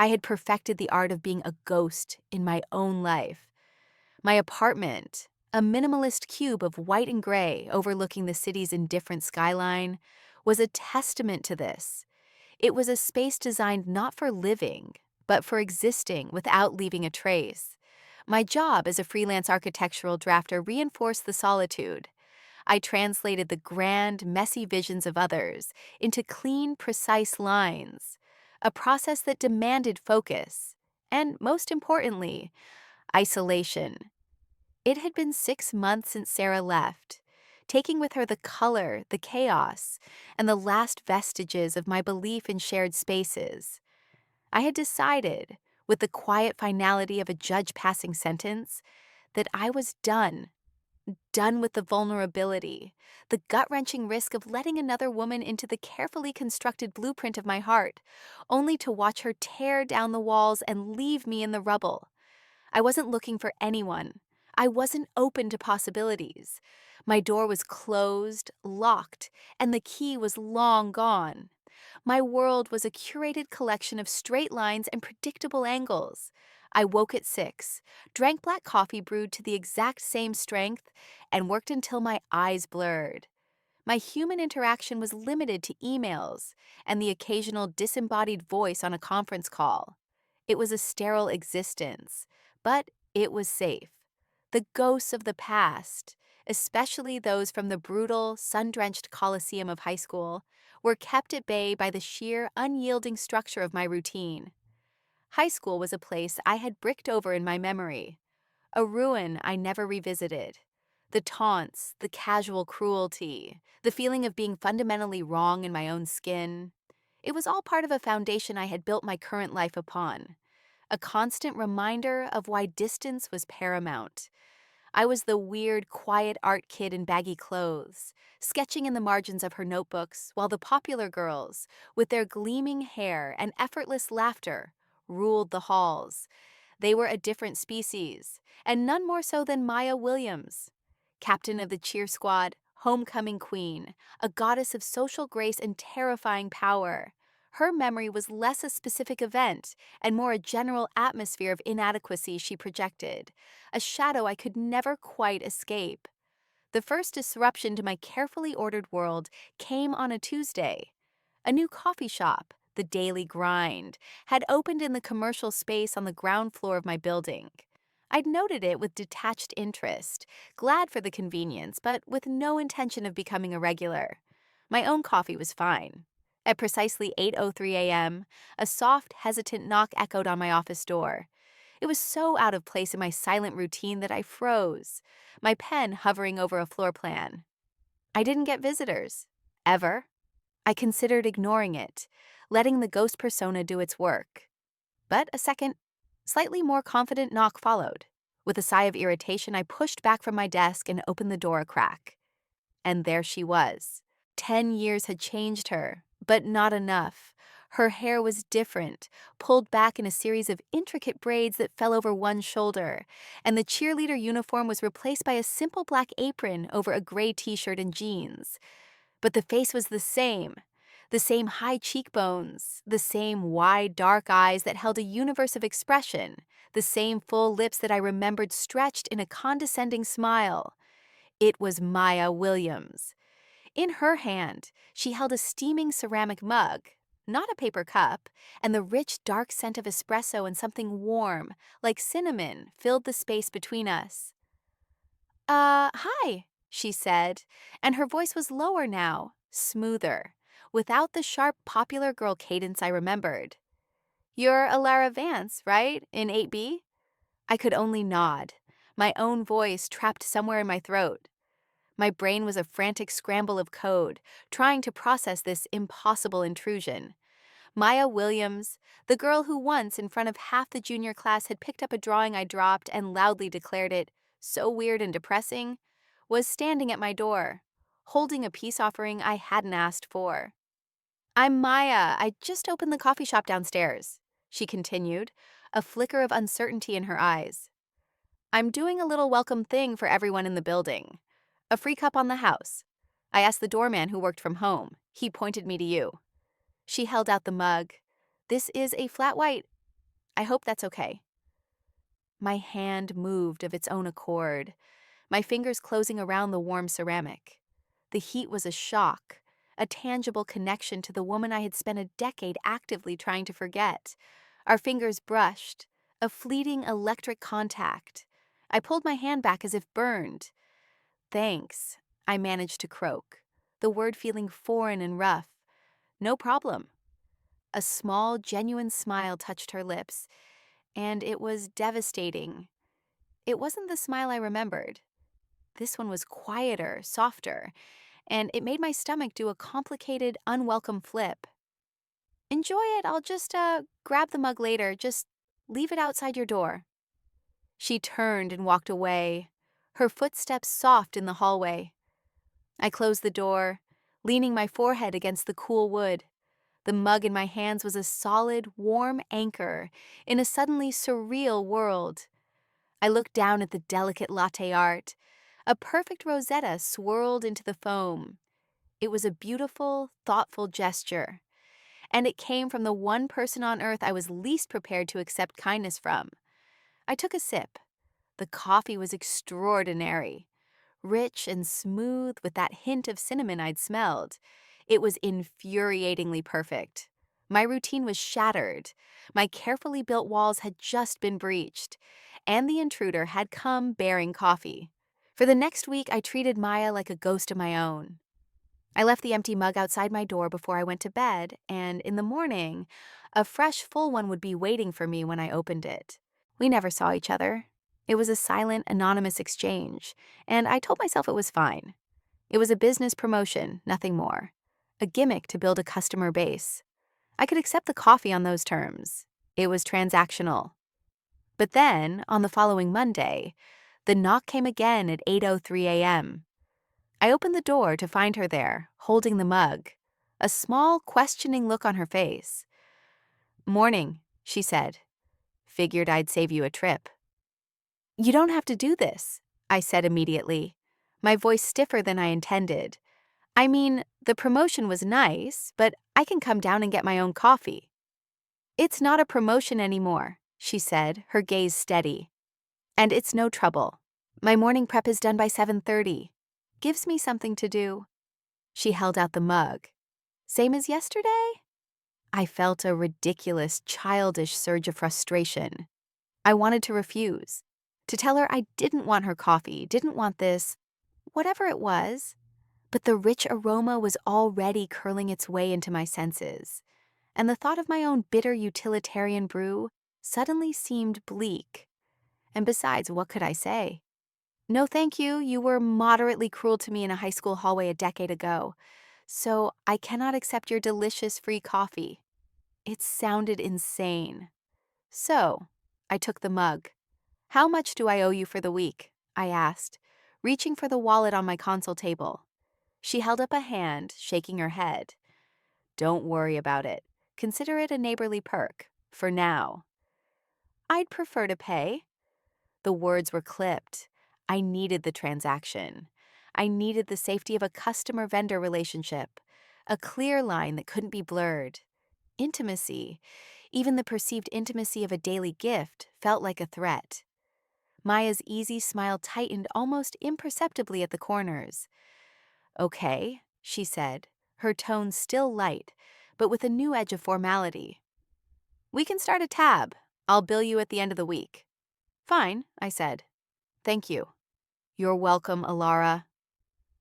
I had perfected the art of being a ghost in my own life. My apartment, a minimalist cube of white and gray overlooking the city's indifferent skyline, was a testament to this. It was a space designed not for living, but for existing without leaving a trace. My job as a freelance architectural drafter reinforced the solitude. I translated the grand, messy visions of others into clean, precise lines, a process that demanded focus, and most importantly, isolation. It had been 6 months since Sarah left, taking with her the color, the chaos, and the last vestiges of my belief in shared spaces. I had decided, with the quiet finality of a judge passing sentence, that I was done with the vulnerability, the gut-wrenching risk of letting another woman into the carefully constructed blueprint of my heart, only to watch her tear down the walls and leave me in the rubble. I wasn't looking for anyone. I wasn't open to possibilities. My door was closed, locked, and the key was long gone. My world was a curated collection of straight lines and predictable angles. I woke at 6, drank black coffee brewed to the exact same strength, and worked until my eyes blurred. My human interaction was limited to emails and the occasional disembodied voice on a conference call. It was a sterile existence, but it was safe. The ghosts of the past, especially those from the brutal, sun-drenched coliseum of high school, were kept at bay by the sheer, unyielding structure of my routine. High school was a place I had bricked over in my memory, a ruin I never revisited. The taunts, the casual cruelty, the feeling of being fundamentally wrong in my own skin. It was all part of a foundation I had built my current life upon, a constant reminder of why distance was paramount. I was the weird, quiet art kid in baggy clothes, sketching in the margins of her notebooks, while the popular girls, with their gleaming hair and effortless laughter, ruled the halls. They were a different species, and none more so than Maya Williams, captain of the cheer squad, homecoming queen, a goddess of social grace and terrifying power. Her memory was less a specific event and more a general atmosphere of inadequacy she projected, a shadow I could never quite escape. The first disruption to my carefully ordered world came on a Tuesday. A new coffee shop, the Daily Grind, had opened in the commercial space on the ground floor of my building. I'd noted it with detached interest, glad for the convenience, but with no intention of becoming a regular. My own coffee was fine. At precisely 8:03 a.m., a soft, hesitant knock echoed on my office door. It was so out of place in my silent routine that I froze, my pen hovering over a floor plan. I didn't get visitors. Ever. I considered ignoring it, letting the ghost persona do its work. But a second, slightly more confident knock followed. With a sigh of irritation, I pushed back from my desk and opened the door a crack. And there she was. 10 years had changed her, but not enough. Her hair was different, pulled back in a series of intricate braids that fell over one shoulder, and the cheerleader uniform was replaced by a simple black apron over a gray t-shirt and jeans. But the face was the same high cheekbones, the same wide, dark eyes that held a universe of expression, the same full lips that I remembered stretched in a condescending smile. It was Maya Williams. In her hand, she held a steaming ceramic mug, not a paper cup, and the rich, dark scent of espresso and something warm, like cinnamon, filled the space between us. Hi, she said, and her voice was lower now, smoother, without the sharp popular girl cadence I remembered. You're Alara Vance, right, in 8B? I could only nod, my own voice trapped somewhere in my throat. My brain was a frantic scramble of code, trying to process this impossible intrusion. Maya Williams, the girl who once, in front of half the junior class, had picked up a drawing I dropped and loudly declared it so weird and depressing, was standing at my door, holding a peace offering I hadn't asked for. I'm Maya. I just opened the coffee shop downstairs, she continued, a flicker of uncertainty in her eyes. I'm doing a little welcome thing for everyone in the building. A free cup on the house. I asked the doorman who worked from home. He pointed me to you. She held out the mug. This is a flat white. I hope that's okay. My hand moved of its own accord, my fingers closing around the warm ceramic. The heat was a shock, a tangible connection to the woman I had spent a decade actively trying to forget. Our fingers brushed, a fleeting electric contact. I pulled my hand back as if burned. Thanks, I managed to croak, the word feeling foreign and rough. No problem. A small, genuine smile touched her lips, and it was devastating. It wasn't the smile I remembered. This one was quieter, softer, and it made my stomach do a complicated, unwelcome flip. Enjoy it, I'll just, grab the mug later, just leave it outside your door. She turned and walked away, her footsteps soft in the hallway. I closed the door, leaning my forehead against the cool wood. The mug in my hands was a solid, warm anchor in a suddenly surreal world. I looked down at the delicate latte art. A perfect rosetta swirled into the foam. It was a beautiful, thoughtful gesture, and it came from the one person on earth I was least prepared to accept kindness from. I took a sip. The coffee was extraordinary, rich and smooth with that hint of cinnamon I'd smelled. It was infuriatingly perfect. My routine was shattered. My carefully built walls had just been breached, and the intruder had come bearing coffee. For the next week, I treated Maya like a ghost of my own. I left the empty mug outside my door before I went to bed, and in the morning, a fresh, full one would be waiting for me when I opened it. We never saw each other. It was a silent, anonymous exchange, and I told myself it was fine. It was a business promotion, nothing more. A gimmick to build a customer base. I could accept the coffee on those terms. It was transactional. But then, on the following Monday, the knock came again at 8:03 a.m. I opened the door to find her there, holding the mug, a small, questioning look on her face. "Morning," she said. "Figured I'd save you a trip." "You don't have to do this," I said immediately, my voice stiffer than I intended. "I mean, the promotion was nice, but I can come down and get my own coffee." "It's not a promotion anymore," she said, her gaze steady. "And it's no trouble. My morning prep is done by 7:30. Gives me something to do." She held out the mug. "Same as yesterday?" I felt a ridiculous, childish surge of frustration. I wanted to refuse, to tell her I didn't want her coffee, didn't want this, whatever it was. But the rich aroma was already curling its way into my senses, and the thought of my own bitter utilitarian brew suddenly seemed bleak. And besides, what could I say? "No, thank you. You were moderately cruel to me in a high school hallway a decade ago, so I cannot accept your delicious free coffee." It sounded insane. So, I took the mug. "How much do I owe you for the week?" I asked, reaching for the wallet on my console table. She held up a hand, shaking her head. "Don't worry about it. Consider it a neighborly perk, for now." "I'd prefer to pay." The words were clipped. I needed the transaction. I needed the safety of a customer-vendor relationship, a clear line that couldn't be blurred. Intimacy, even the perceived intimacy of a daily gift, felt like a threat. Maya's easy smile tightened almost imperceptibly at the corners. "Okay," she said, her tone still light, but with a new edge of formality. "We can start a tab. I'll bill you at the end of the week." "Fine," I said. "Thank you." "You're welcome, Alara."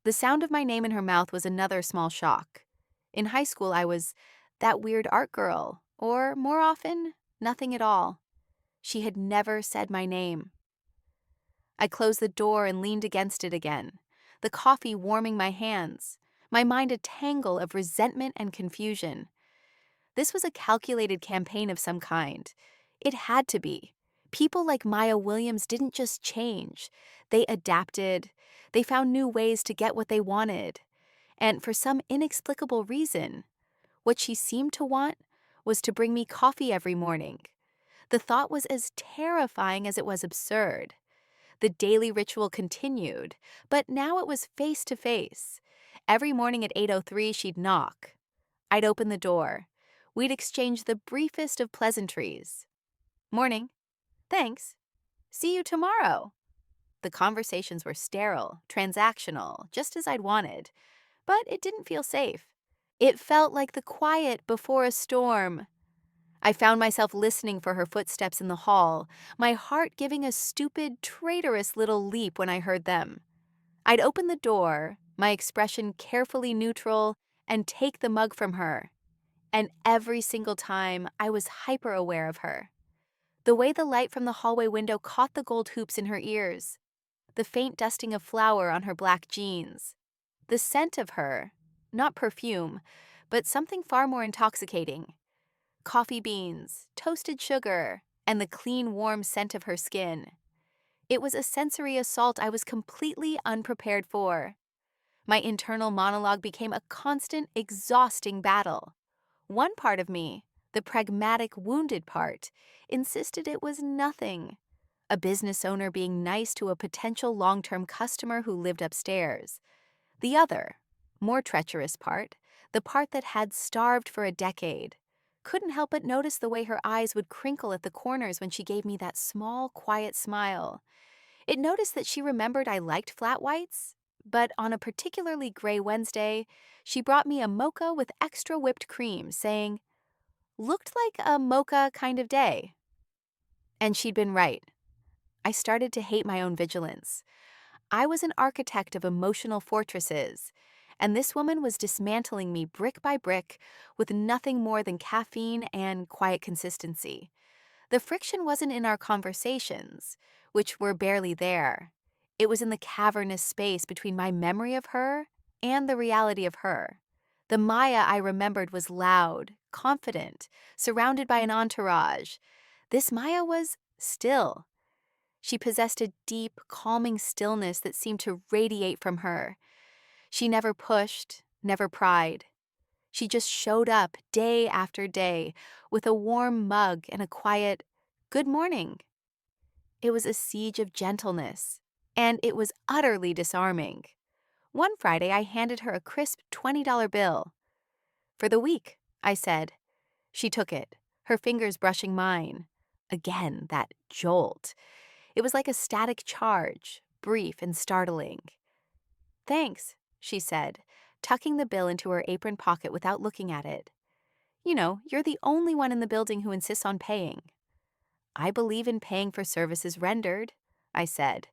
The sound of my name in her mouth was another small shock. In high school, I was that weird art girl, or more often, nothing at all. She had never said my name. I closed the door and leaned against it again, the coffee warming my hands, my mind a tangle of resentment and confusion. This was a calculated campaign of some kind. It had to be. People like Maya Williams didn't just change. They adapted. They found new ways to get what they wanted. And for some inexplicable reason, what she seemed to want was to bring me coffee every morning. The thought was as terrifying as it was absurd. The daily ritual continued, but now it was face to face. Every morning at 8:03, she'd knock. I'd open the door. We'd exchange the briefest of pleasantries. Morning. Thanks. See you tomorrow. The conversations were sterile, transactional, just as I'd wanted, but it didn't feel safe. It felt like the quiet before a storm. I found myself listening for her footsteps in the hall, my heart giving a stupid, traitorous little leap when I heard them. I'd open the door, my expression carefully neutral, and take the mug from her. And every single time, I was hyper aware of her. The way the light from the hallway window caught the gold hoops in her ears, the faint dusting of flour on her black jeans, the scent of her, not perfume, but something far more intoxicating. Coffee beans, toasted sugar, and the clean, warm scent of her skin. It was a sensory assault I was completely unprepared for. My internal monologue became a constant, exhausting battle. One part of me, the pragmatic, wounded part, insisted it was nothing. A business owner being nice to a potential long-term customer who lived upstairs. The other, more treacherous part, the part that had starved for a decade, couldn't help but notice the way her eyes would crinkle at the corners when she gave me that small, quiet smile. It noticed that she remembered I liked flat whites, but on a particularly gray Wednesday, she brought me a mocha with extra whipped cream, saying, "Looked like a mocha kind of day." And she'd been right. I started to hate my own vigilance. I was an architect of emotional fortresses, and this woman was dismantling me brick by brick with nothing more than caffeine and quiet consistency. The friction wasn't in our conversations, which were barely there. It was in the cavernous space between my memory of her and the reality of her. The Maya I remembered was loud, confident, surrounded by an entourage. This Maya was still. She possessed a deep, calming stillness that seemed to radiate from her. She never pushed, never pried. She just showed up day after day with a warm mug and a quiet, "Good morning." It was a siege of gentleness, and it was utterly disarming. One Friday, I handed her a crisp $20 bill. "For the week," I said. She took it, her fingers brushing mine. Again, that jolt. It was like a static charge, brief and startling. "Thanks," she said, tucking the bill into her apron pocket without looking at it. "You know, you're the only one in the building who insists on paying." "I believe in paying for services rendered," I said,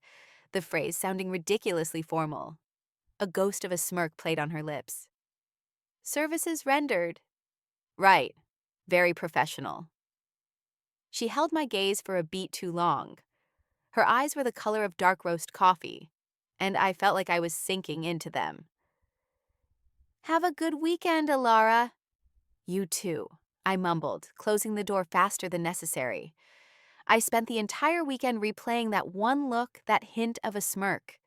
the phrase sounding ridiculously formal. A ghost of a smirk played on her lips. "Services rendered." "Right. Very professional." She held my gaze for a beat too long. Her eyes were the color of dark roast coffee, and I felt like I was sinking into them. "Have a good weekend, Alara." "You too," I mumbled, closing the door faster than necessary. I spent the entire weekend replaying that one look, that hint of a smirk.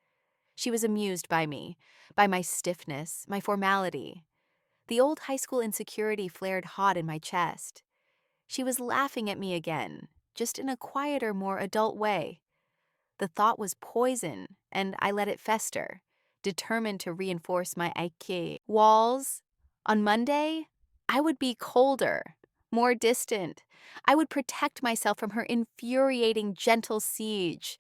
She was amused by me, by my stiffness, my formality. The old high school insecurity flared hot in my chest. She was laughing at me again, just in a quieter, more adult way. The thought was poison, and I let it fester, determined to reinforce my Ike walls. On Monday, I would be colder, more distant. I would protect myself from her infuriating, gentle siege.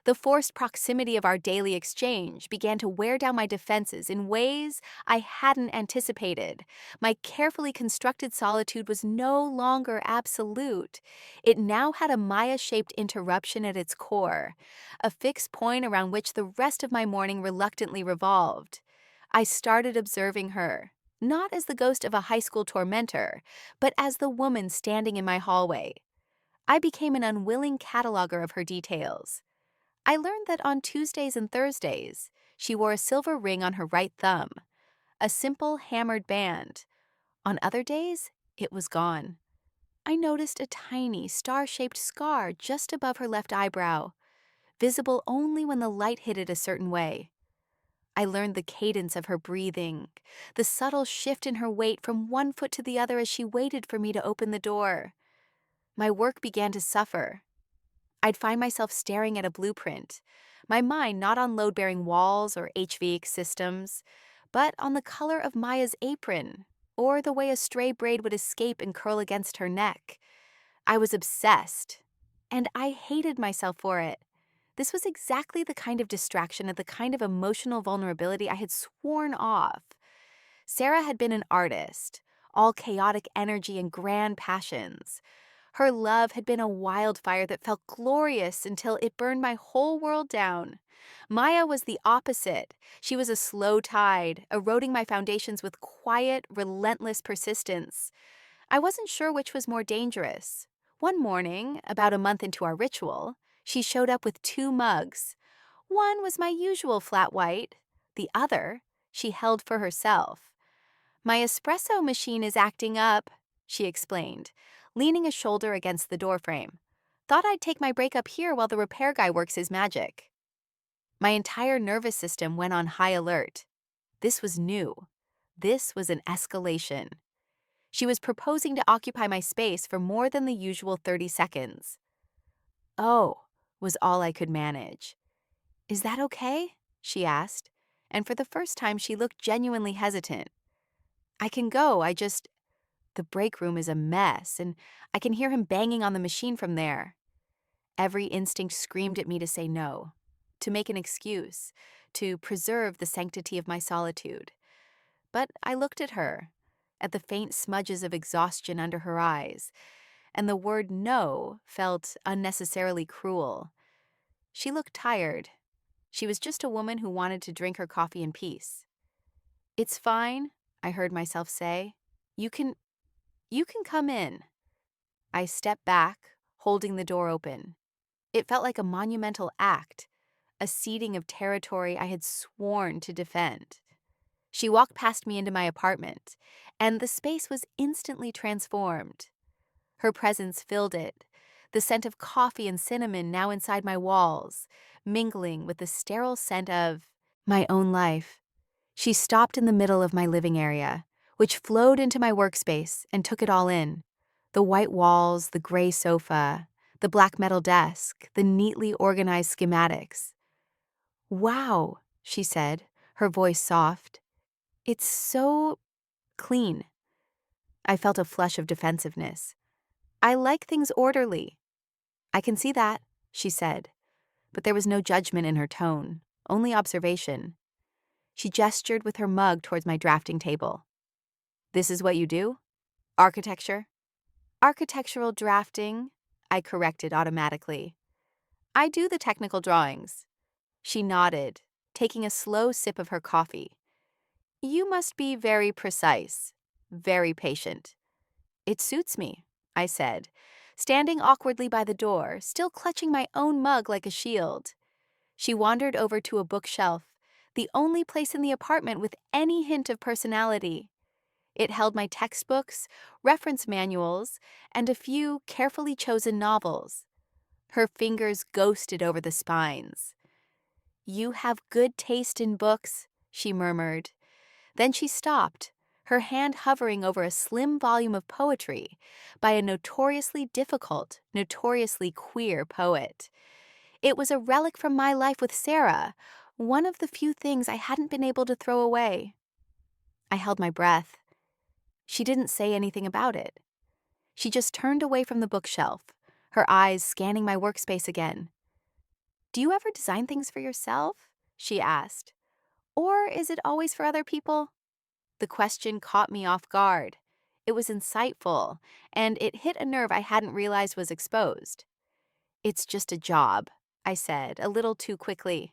The forced proximity of our daily exchange began to wear down my defenses in ways I hadn't anticipated. My carefully constructed solitude was no longer absolute. It now had a Maya-shaped interruption at its core, a fixed point around which the rest of my morning reluctantly revolved. I started observing her, not as the ghost of a high school tormentor, but as the woman standing in my hallway. I became an unwilling cataloger of her details. I learned that on Tuesdays and Thursdays, she wore a silver ring on her right thumb, a simple hammered band. On other days, it was gone. I noticed a tiny, star-shaped scar just above her left eyebrow, visible only when the light hit it a certain way. I learned the cadence of her breathing, the subtle shift in her weight from one foot to the other as she waited for me to open the door. My work began to suffer. I'd find myself staring at a blueprint, my mind not on load-bearing walls or HVAC systems, but on the color of Maya's apron, or the way a stray braid would escape and curl against her neck. I was obsessed, and I hated myself for it. This was exactly the kind of distraction and the kind of emotional vulnerability I had sworn off. Sarah had been an artist, all chaotic energy and grand passions. Her love had been a wildfire that felt glorious until it burned my whole world down. Maya was the opposite. She was a slow tide, eroding my foundations with quiet, relentless persistence. I wasn't sure which was more dangerous. One morning, about a month into our ritual, she showed up with 2 mugs. One was my usual flat white. The other, she held for herself. "My espresso machine is acting up," she explained, leaning a shoulder against the doorframe. "Thought I'd take my break up here while the repair guy works his magic." My entire nervous system went on high alert. This was new. This was an escalation. She was proposing to occupy my space for more than the usual 30 seconds. "Oh," was all I could manage. "Is that okay?" she asked, and for the first time she looked genuinely hesitant. "I can go, the break room is a mess, and I can hear him banging on the machine from there." Every instinct screamed at me to say no, to make an excuse, to preserve the sanctity of my solitude. But I looked at her, at the faint smudges of exhaustion under her eyes, and the word no felt unnecessarily cruel. She looked tired. She was just a woman who wanted to drink her coffee in peace. "It's fine," I heard myself say. You can come in." I stepped back, holding the door open. It felt like a monumental act, a ceding of territory I had sworn to defend. She walked past me into my apartment, and the space was instantly transformed. Her presence filled it, the scent of coffee and cinnamon now inside my walls, mingling with the sterile scent of my own life. She stopped in the middle of my living area, which flowed into my workspace and took it all in. The white walls, the gray sofa, the black metal desk, the neatly organized schematics. "Wow," she said, her voice soft. "It's so clean." I felt a flush of defensiveness. "I like things orderly." "I can see that," she said, but there was no judgment in her tone, only observation. She gestured with her mug towards my drafting table. "This is what you do? Architecture?" "Architectural drafting," I corrected automatically. "I do the technical drawings." She nodded, taking a slow sip of her coffee. "You must be very precise, very patient." "It suits me," I said, standing awkwardly by the door, still clutching my own mug like a shield. She wandered over to a bookshelf, the only place in the apartment with any hint of personality. It held my textbooks, reference manuals, and a few carefully chosen novels. Her fingers ghosted over the spines. "You have good taste in books," she murmured. Then she stopped, her hand hovering over a slim volume of poetry by a notoriously difficult, notoriously queer poet. It was a relic from my life with Sarah, one of the few things I hadn't been able to throw away. I held my breath. She didn't say anything about it. She just turned away from the bookshelf, her eyes scanning my workspace again. "Do you ever design things for yourself?" she asked. "Or is it always for other people?" The question caught me off guard. It was insightful, and it hit a nerve I hadn't realized was exposed. "It's just a job," I said, a little too quickly.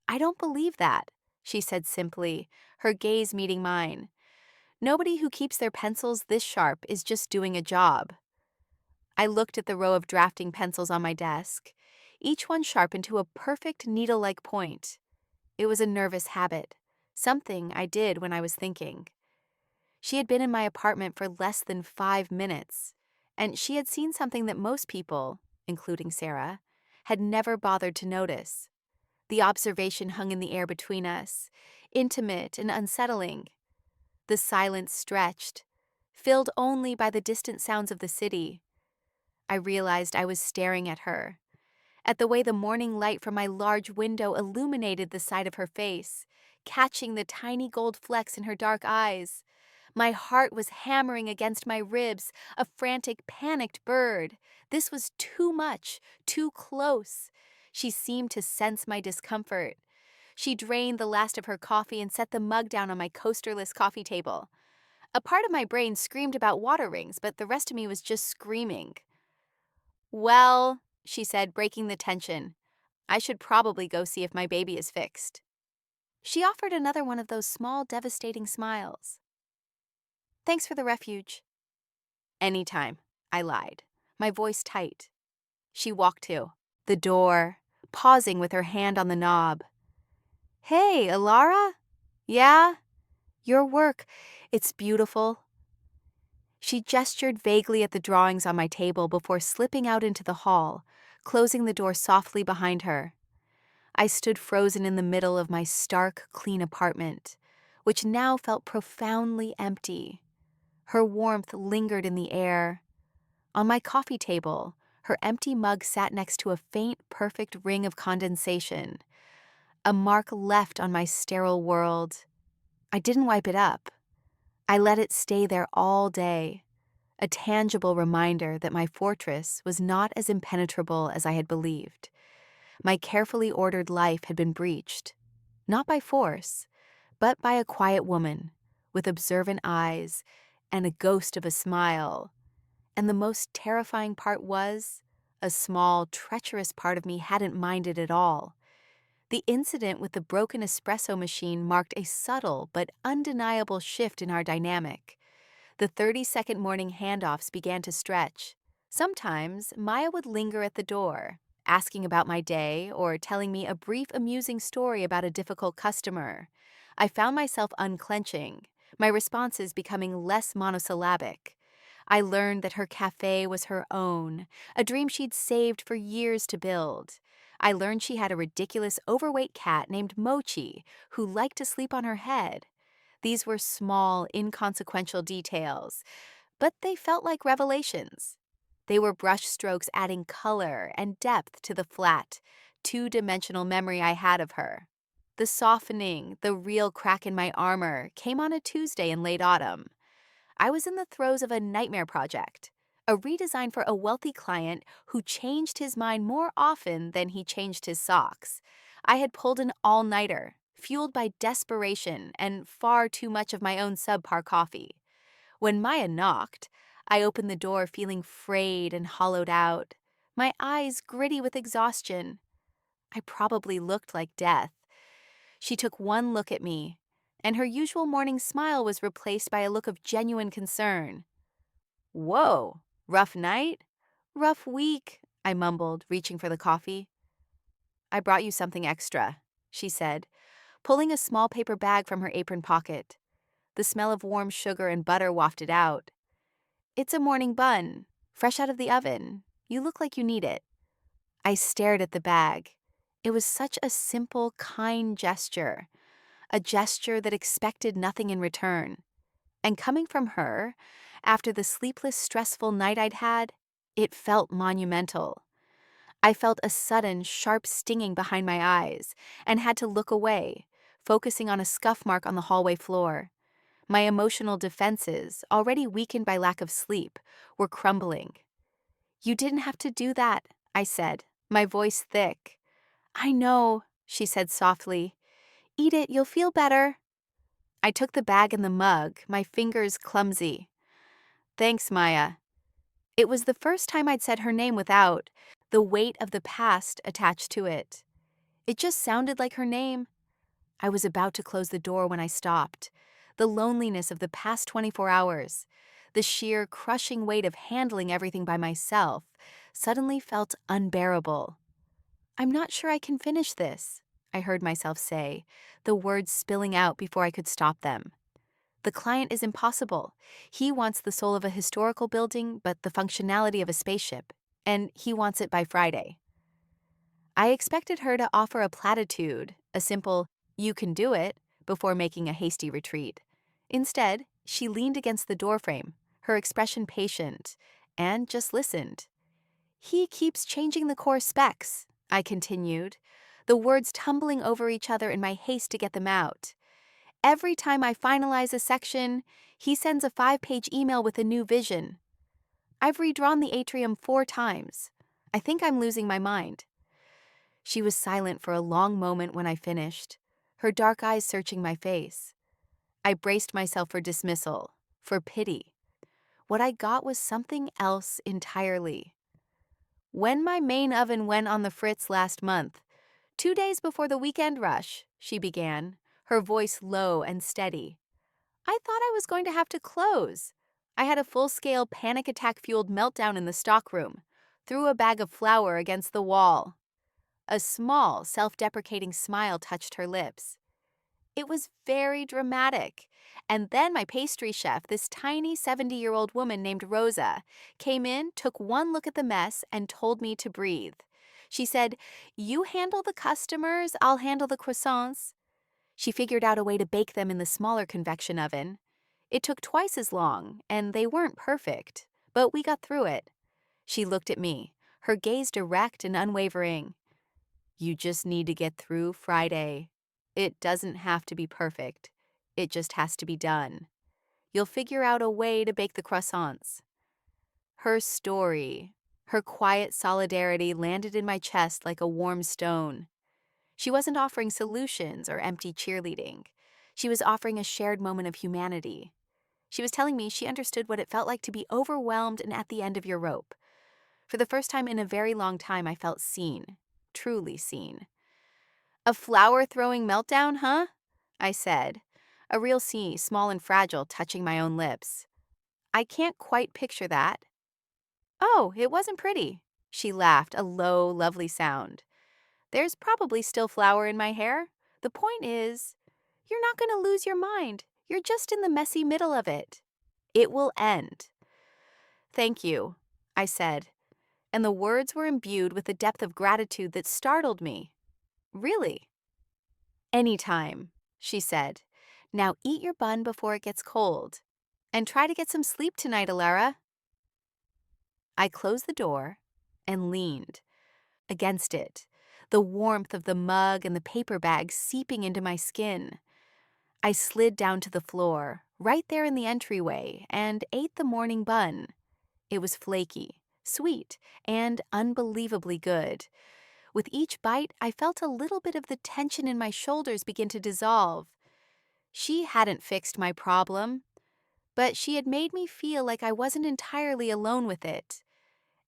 "I don't believe that," she said simply, her gaze meeting mine. "Nobody who keeps their pencils this sharp is just doing a job." I looked at the row of drafting pencils on my desk, each one sharpened to a perfect needle-like point. It was a nervous habit, something I did when I was thinking. She had been in my apartment for less than 5 minutes, and she had seen something that most people, including Sarah, had never bothered to notice. The observation hung in the air between us, intimate and unsettling. The silence stretched, filled only by the distant sounds of the city. I realized I was staring at her, at the way the morning light from my large window illuminated the side of her face, catching the tiny gold flecks in her dark eyes. My heart was hammering against my ribs, a frantic, panicked bird. This was too much, too close. She seemed to sense my discomfort. She drained the last of her coffee and set the mug down on my coasterless coffee table. A part of my brain screamed about water rings, but the rest of me was just screaming. Well, she said, breaking the tension, I should probably go see if my baby is fixed. She offered another one of those small, devastating smiles. Thanks for the refuge. Anytime, I lied, my voice tight. She walked to the door, pausing with her hand on the knob. Hey, Alara? Yeah? Your work. It's beautiful. She gestured vaguely at the drawings on my table before slipping out into the hall, closing the door softly behind her. I stood frozen in the middle of my stark, clean apartment, which now felt profoundly empty. Her warmth lingered in the air. On my coffee table, her empty mug sat next to a faint, perfect ring of condensation, a mark left on my sterile world. I didn't wipe it up. I let it stay there all day, a tangible reminder that my fortress was not as impenetrable as I had believed. My carefully ordered life had been breached, not by force, but by a quiet woman with observant eyes and a ghost of a smile. And the most terrifying part was, a small, treacherous part of me hadn't minded at all. The incident with the broken espresso machine marked a subtle but undeniable shift in our dynamic. The 30-second morning handoffs began to stretch. Sometimes, Maya would linger at the door, asking about my day or telling me a brief, amusing story about a difficult customer. I found myself unclenching, my responses becoming less monosyllabic. I learned that her cafe was her own, a dream she'd saved for years to build. I learned she had a ridiculous, overweight cat named Mochi who liked to sleep on her head. These were small, inconsequential details, but they felt like revelations. They were brushstrokes adding color and depth to the flat, two-dimensional memory I had of her. The softening, the real crack in my armor, came on a Tuesday in late autumn. I was in the throes of a nightmare project, a redesign for a wealthy client who changed his mind more often than he changed his socks. I had pulled an all-nighter, fueled by desperation and far too much of my own subpar coffee. When Maya knocked, I opened the door feeling frayed and hollowed out, my eyes gritty with exhaustion. I probably looked like death. She took one look at me, and her usual morning smile was replaced by a look of genuine concern. Whoa, rough night? Rough week, I mumbled, reaching for the coffee. I brought you something extra, she said, pulling a small paper bag from her apron pocket. The smell of warm sugar and butter wafted out. It's a morning bun, fresh out of the oven. You look like you need it. I stared at the bag. It was such a simple, kind gesture, a gesture that expected nothing in return. And coming from her, after the sleepless, stressful night I'd had, it felt monumental. I felt a sudden, sharp stinging behind my eyes and had to look away, focusing on a scuff mark on the hallway floor. My emotional defenses, already weakened by lack of sleep, were crumbling. You didn't have to do that, I said, my voice thick. I know, she said softly. Eat it, you'll feel better. I took the bag and the mug, my fingers clumsy. Thanks, Maya. It was the first time I'd said her name without the weight of the past attached to it. It just sounded like her name. I was about to close the door when I stopped. The loneliness of the past 24 hours, the sheer crushing weight of handling everything by myself, suddenly felt unbearable. I'm not sure I can finish this, I heard myself say, the words spilling out before I could stop them. The client is impossible. He wants the soul of a historical building, but the functionality of a spaceship, and he wants it by Friday. I expected her to offer a platitude, a simple, "You can do it," before making a hasty retreat. Instead, she leaned against the doorframe, her expression patient, and just listened. He keeps changing the core specs, I continued, the words tumbling over each other in my haste to get them out. Every time I finalize a section, he sends a 5-page email with a new vision. I've redrawn the atrium 4 times. I think I'm losing my mind. She was silent for a long moment when I finished, her dark eyes searching my face. I braced myself for dismissal, for pity. What I got was something else entirely. When my main oven went on the fritz last month, 2 days before the weekend rush, she began, her voice low and steady, I thought I was going to have to close. I had a full-scale panic attack-fueled meltdown in the stockroom, threw a bag of flour against the wall. A small, self-deprecating smile touched her lips. It was very dramatic. And then my pastry chef, this tiny 70-year-old woman named Rosa, came in, took one look at the mess, and told me to breathe. She said, "You handle the customers, I'll handle the croissants." She figured out a way to bake them in the smaller convection oven. It took twice as long, and they weren't perfect, but we got through it. She looked at me, her gaze direct and unwavering. You just need to get through Friday. It doesn't have to be perfect. It just has to be done. You'll figure out a way to bake the croissants. Her story, her quiet solidarity landed in my chest like a warm stone. She wasn't offering solutions or empty cheerleading. She was offering a shared moment of humanity. She was telling me she understood what it felt like to be overwhelmed and at the end of your rope. For the first time in a very long time, I felt seen, truly seen. A flower-throwing meltdown, huh? I said, a real sea, small and fragile, touching my own lips. I can't quite picture that. Oh, it wasn't pretty. She laughed, a low, lovely sound. There's probably still flour in my hair. The point is, you're not going to lose your mind. You're just in the messy middle of it. It will end. Thank you, I said, and the words were imbued with a depth of gratitude that startled me. Really? Anytime, she said. Now eat your bun before it gets cold. And try to get some sleep tonight, Alara. I closed the door and leaned against it, the warmth of the mug and the paper bag seeping into my skin. I slid down to the floor, right there in the entryway, and ate the morning bun. It was flaky, sweet, and unbelievably good. With each bite, I felt a little bit of the tension in my shoulders begin to dissolve. She hadn't fixed my problem, but she had made me feel like I wasn't entirely alone with it.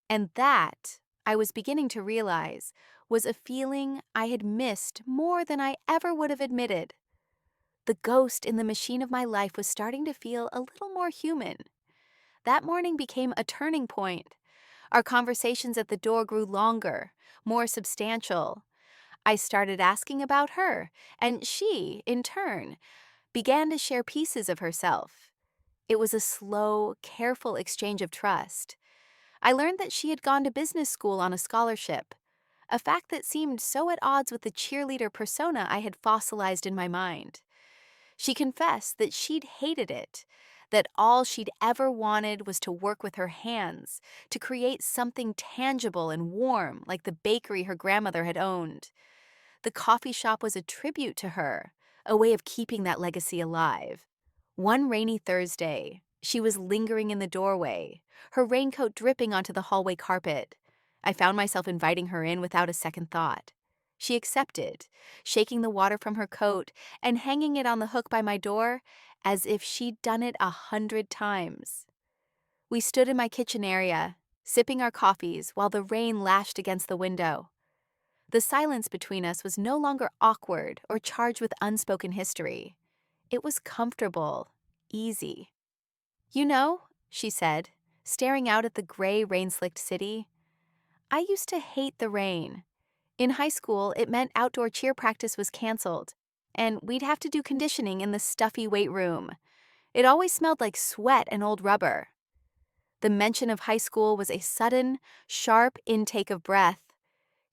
And that, I was beginning to realize, was a feeling I had missed more than I ever would have admitted. The ghost in the machine of my life was starting to feel a little more human. That morning became a turning point. Our conversations at the door grew longer, more substantial. I started asking about her, and she, in turn, began to share pieces of herself. It was a slow, careful exchange of trust. I learned that she had gone to business school on a scholarship, a fact that seemed so at odds with the cheerleader persona I had fossilized in my mind. She confessed that she'd hated it, that all she'd ever wanted was to work with her hands, to create something tangible and warm like the bakery her grandmother had owned. The coffee shop was a tribute to her, a way of keeping that legacy alive. One rainy Thursday, she was lingering in the doorway, her raincoat dripping onto the hallway carpet. I found myself inviting her in without a second thought. She accepted, shaking the water from her coat and hanging it on the hook by my door as if she'd done it 100 times. We stood in my kitchen area, sipping our coffees while the rain lashed against the window. The silence between us was no longer awkward or charged with unspoken history. It was comfortable, easy. You know, she said, staring out at the gray, rain-slicked city, I used to hate the rain. In high school, it meant outdoor cheer practice was canceled, and we'd have to do conditioning in the stuffy weight room. It always smelled like sweat and old rubber. The mention of high school was a sudden, sharp intake of breath.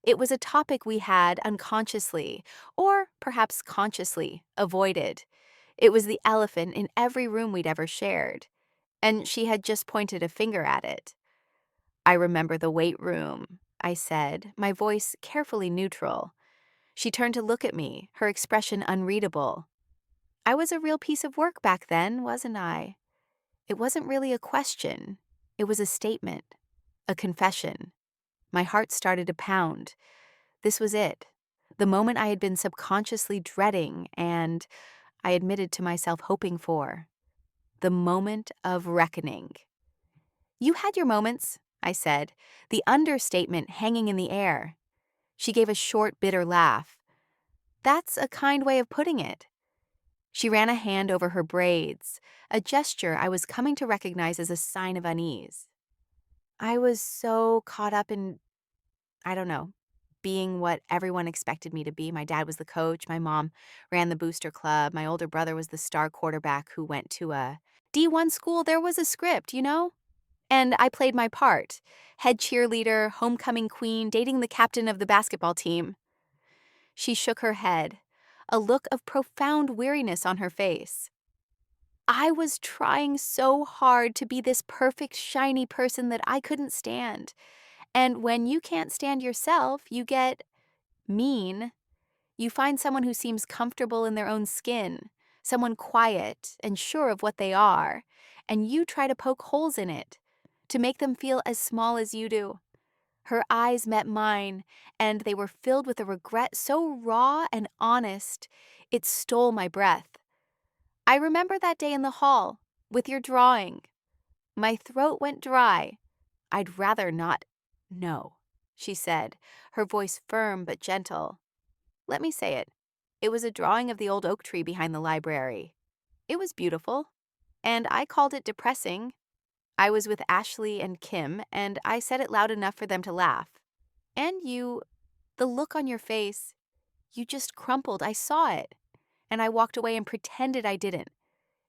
It was a topic we had unconsciously, or perhaps consciously, avoided. It was the elephant in every room we'd ever shared, and she had just pointed a finger at it. I remember the weight room, I said, my voice carefully neutral. She turned to look at me, her expression unreadable. I was a real piece of work back then, wasn't I? It wasn't really a question. It was a statement, a confession. My heart started to pound. This was it. The moment I had been subconsciously dreading and, I admitted to myself, hoping for. The moment of reckoning. You had your moments, I said, the understatement hanging in the air. She gave a short, bitter laugh. That's a kind way of putting it. She ran a hand over her braids, a gesture I was coming to recognize as a sign of unease. I was so caught up in, I don't know, being what everyone expected me to be. My dad was the coach, my mom ran the booster club, my older brother was the star quarterback who went to a D1 school. There was a script, And I played my part. Head cheerleader, homecoming queen, dating the captain of the basketball team. She shook her head, a look of profound weariness on her face. I was trying so hard to be this perfect, shiny person that I couldn't stand. And when you can't stand yourself, you get mean. You find someone who seems comfortable in their own skin, someone quiet and sure of what they are, and you try to poke holes in it to make them feel as small as you do. Her eyes met mine, and they were filled with a regret so raw and honest, it stole my breath. I remember that day in the hall, with your drawing. My throat went dry. I'd rather not know, she said, her voice firm but gentle. Let me say it. It was a drawing of the old oak tree behind the library. It was beautiful, and I called it depressing. I was with Ashley and Kim, and I said it loud enough for them to laugh. And the look on your face, you just crumpled. I saw it. And I walked away and pretended I didn't.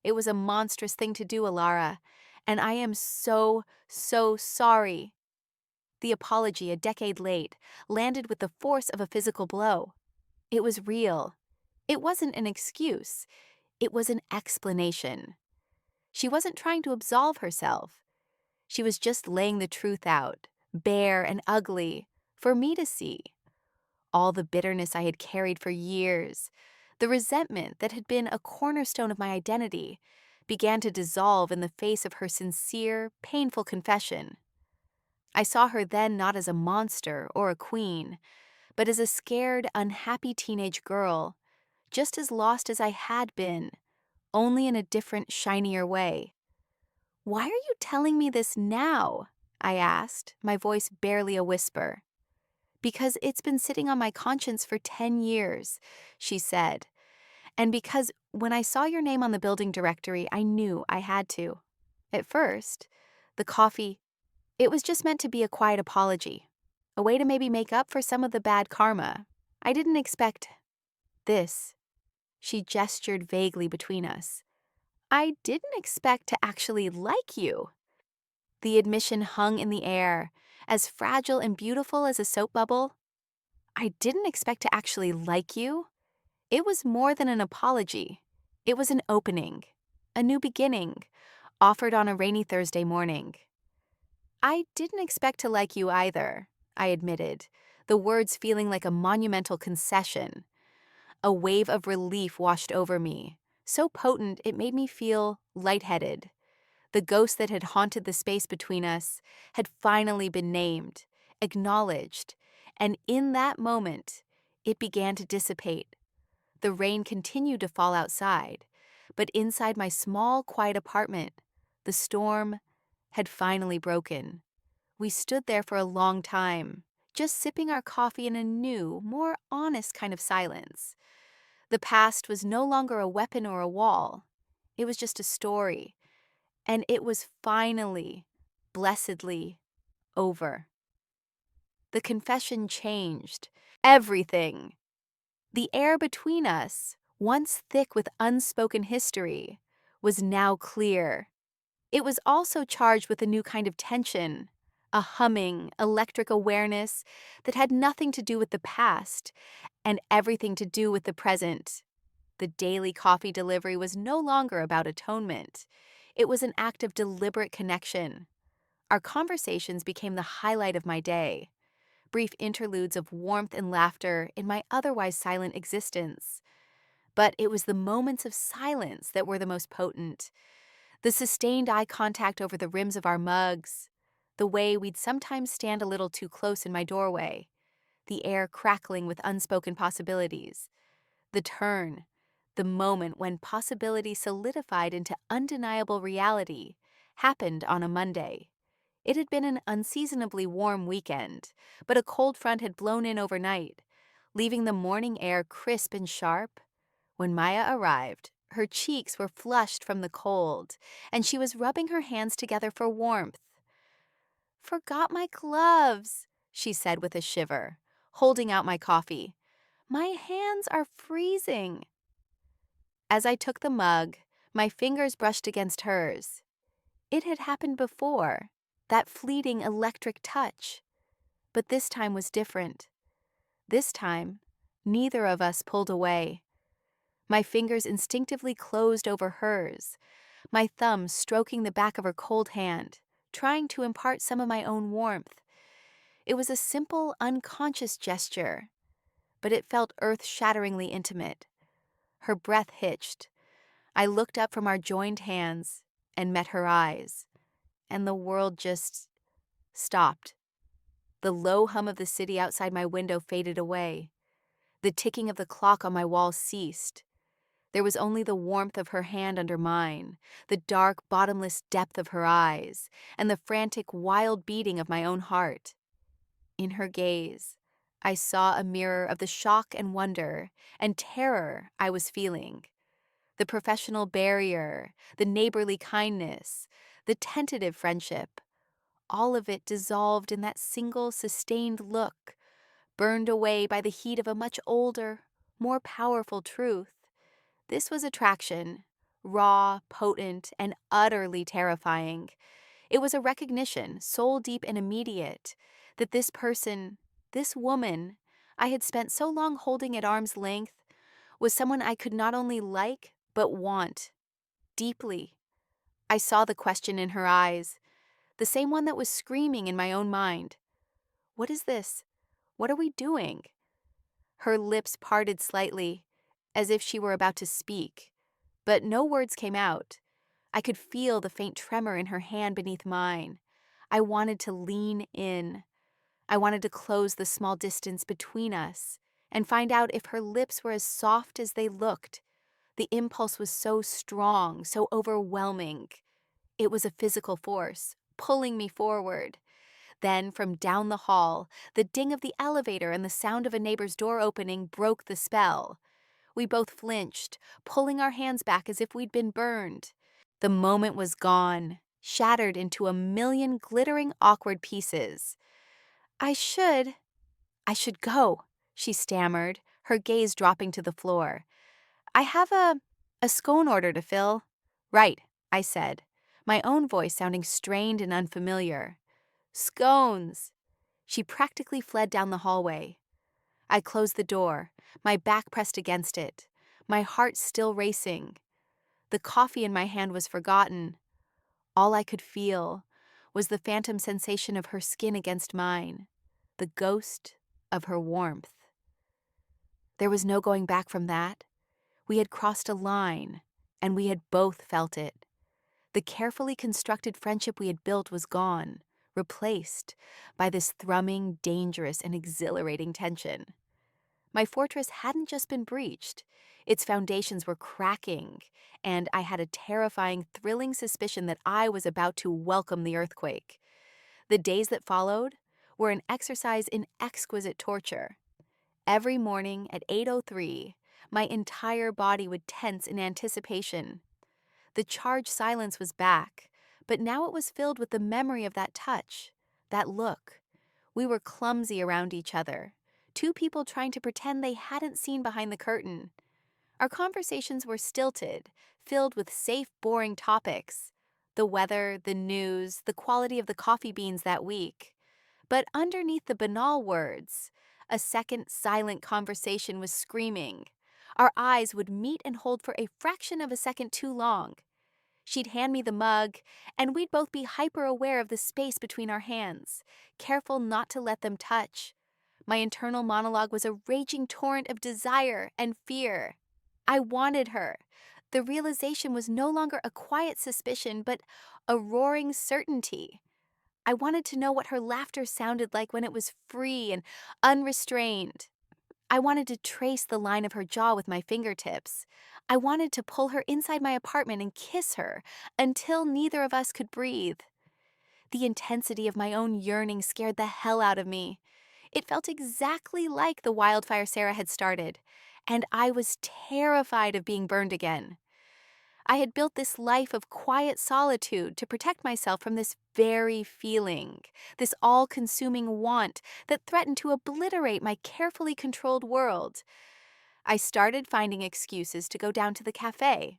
It was a monstrous thing to do, Alara, and I am so, so sorry. The apology, a decade late, landed with the force of a physical blow. It was real. It wasn't an excuse. It was an explanation. She wasn't trying to absolve herself. She was just laying the truth out, bare and ugly, for me to see. All the bitterness I had carried for years, the resentment that had been a cornerstone of my identity, began to dissolve in the face of her sincere, painful confession. I saw her then not as a monster or a queen, but as a scared, unhappy teenage girl, just as lost as I had been, only in a different, shinier way. Why are you telling me this now? I asked, my voice barely a whisper. Because it's been sitting on my conscience for 10 years, she said. And because when I saw your name on the building directory, I knew I had to. At first, the coffee, it was just meant to be a quiet apology, a way to maybe make up for some of the bad karma. I didn't expect this. She gestured vaguely between us. I didn't expect to actually like you. The admission hung in the air, as fragile and beautiful as a soap bubble. I didn't expect to actually like you. It was more than an apology. It was an opening, a new beginning, offered on a rainy Thursday morning. I didn't expect to like you either, I admitted, the words feeling like a monumental concession. A wave of relief washed over me, so potent it made me feel lightheaded. The ghost that had haunted the space between us had finally been named, acknowledged, and in that moment, it began to dissipate. The rain continued to fall outside, but inside my small, quiet apartment, the storm had finally broken. We stood there for a long time, just sipping our coffee in a new, more honest kind of silence. The past was no longer a weapon or a wall. It was just a story. And it was finally, blessedly, over. The confession changed everything. The air between us, once thick with unspoken history, was now clear. It was also charged with a new kind of tension, a humming, electric awareness that had nothing to do with the past and everything to do with the present. The daily coffee delivery was no longer about atonement. It was an act of deliberate connection. Our conversations became the highlight of my day, brief interludes of warmth and laughter in my otherwise silent existence. But it was the moments of silence that were the most potent. The sustained eye contact over the rims of our mugs, the way we'd sometimes stand a little too close in my doorway, the air crackling with unspoken possibilities, the turn, the moment when possibility solidified into undeniable reality, happened on a Monday. It had been an unseasonably warm weekend, but a cold front had blown in overnight, leaving the morning air crisp and sharp. When Maya arrived, her cheeks were flushed from the cold, and she was rubbing her hands together for warmth. "Forgot my gloves," she said with a shiver, holding out my coffee. "My hands are freezing." As I took the mug, my fingers brushed against hers. It had happened before, that fleeting electric touch. But this time was different. This time, neither of us pulled away. My fingers instinctively closed over hers, my thumb stroking the back of her cold hand, trying to impart some of my own warmth. It was a simple, unconscious gesture, but it felt earth-shatteringly intimate. Her breath hitched. I looked up from our joined hands and met her eyes, and the world just stopped. The low hum of the city outside my window faded away. The ticking of the clock on my wall ceased. There was only the warmth of her hand under mine, the dark, bottomless depth of her eyes, and the frantic, wild beating of my own heart. In her gaze, I saw a mirror of the shock and wonder and terror I was feeling. The professional barrier, the neighborly kindness, the tentative friendship, all of it dissolved in that single, sustained look, burned away by the heat of a much older, more powerful truth. This was attraction, raw, potent, and utterly terrifying. It was a recognition, soul-deep and immediate, that this person, this woman, I had spent so long holding at arm's length, was someone I could not only like, but want, deeply. I saw the question in her eyes, the same one that was screaming in my own mind. What is this? What are we doing? Her lips parted slightly, as if she were about to speak, but no words came out. I could feel the faint tremor in her hand beneath mine. I wanted to lean in. I wanted to close the small distance between us and find out if her lips were as soft as they looked. The impulse was so strong, so overwhelming. It was a physical force, pulling me forward. Then, from down the hall, the ding of the elevator and the sound of a neighbor's door opening broke the spell. We both flinched, pulling our hands back as if we'd been burned. The moment was gone, shattered into a million glittering, awkward pieces. I should go," she stammered, her gaze dropping to the floor. "I have a scone order to fill." "Right," I said, my own voice sounding strained and unfamiliar. "Scones." She practically fled down the hallway. I closed the door, my back pressed against it, my heart still racing. The coffee in my hand was forgotten. All I could feel was the phantom sensation of her skin against mine, the ghost of her warmth. There was no going back from that. We had crossed a line, and we had both felt it. The carefully constructed friendship we had built was gone, replaced by this thrumming, dangerous, and exhilarating tension. My fortress hadn't just been breached. Its foundations were cracking, and I had a terrifying, thrilling suspicion that I was about to welcome the earthquake. The days that followed were an exercise in exquisite torture. Every morning at 8:03, my entire body would tense in anticipation. The charged silence was back, but now it was filled with the memory of that touch, that look. We were clumsy around each other, two people trying to pretend they hadn't seen behind the curtain. Our conversations were stilted, filled with safe, boring topics. The weather, the news, the quality of the coffee beans that week. But underneath the banal words, a second silent conversation was screaming. Our eyes would meet and hold for a fraction of a second too long. She'd hand me the mug, and we'd both be hyper-aware of the space between our hands, careful not to let them touch. My internal monologue was a raging torrent of desire and fear. I wanted her. The realization was no longer a quiet suspicion, but a roaring certainty. I wanted to know what her laughter sounded like when it was free and unrestrained. I wanted to trace the line of her jaw with my fingertips. I wanted to pull her inside my apartment and kiss her until neither of us could breathe. The intensity of my own yearning scared the hell out of me. It felt exactly like the wildfire Sarah had started, and I was terrified of being burned again. I had built this life of quiet solitude to protect myself from this very feeling, this all-consuming want that threatened to obliterate my carefully controlled world. I started finding excuses to go down to the cafe.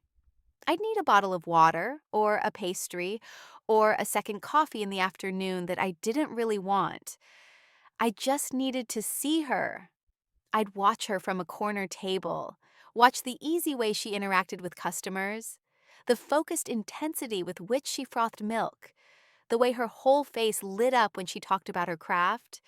I'd need a bottle of water, or a pastry, or a second coffee in the afternoon that I didn't really want. I just needed to see her. I'd watch her from a corner table, watch the easy way she interacted with customers, the focused intensity with which she frothed milk, the way her whole face lit up when she talked about her craft.